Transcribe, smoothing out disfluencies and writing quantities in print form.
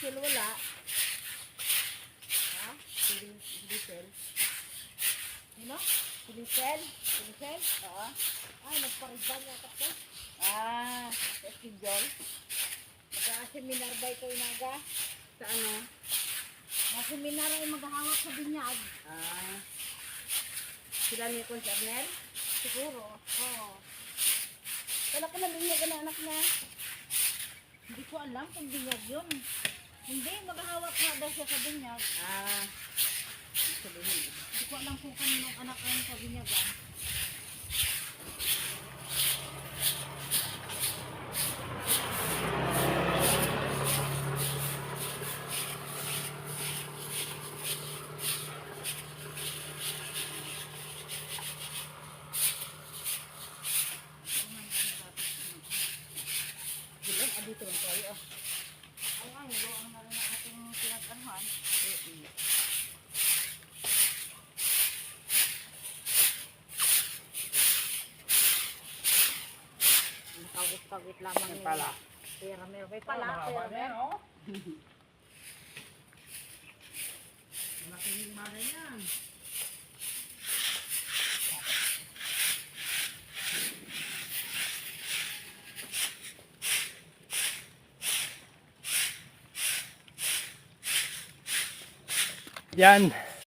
Silisel wala. Ha? Silisel. Ano? Silisel? Silisel? Oo. Ay, nagpariban yata ko. Sa schedule. Mag-seminar ba ito inaga? Sa ano? Seminar ay maghahawak sa binyag. Sila ni Kun Arnel? Siguro. Oo. Wala ka na binyag na anak na. Hindi ko alam kung binyag yun. Hindi, maghahawak nga daw siya sa binyag. Sabihin. Hindi ko alam kung kaninong anak ang sa binyagan. Bilang, dito lang tayo. Ay, ang na rin ang ating pinag-anuhan. Kagit-kagit lamang Yan pala. Pera, meron may pala. Pera, meron. Malaking mga yan. Yan.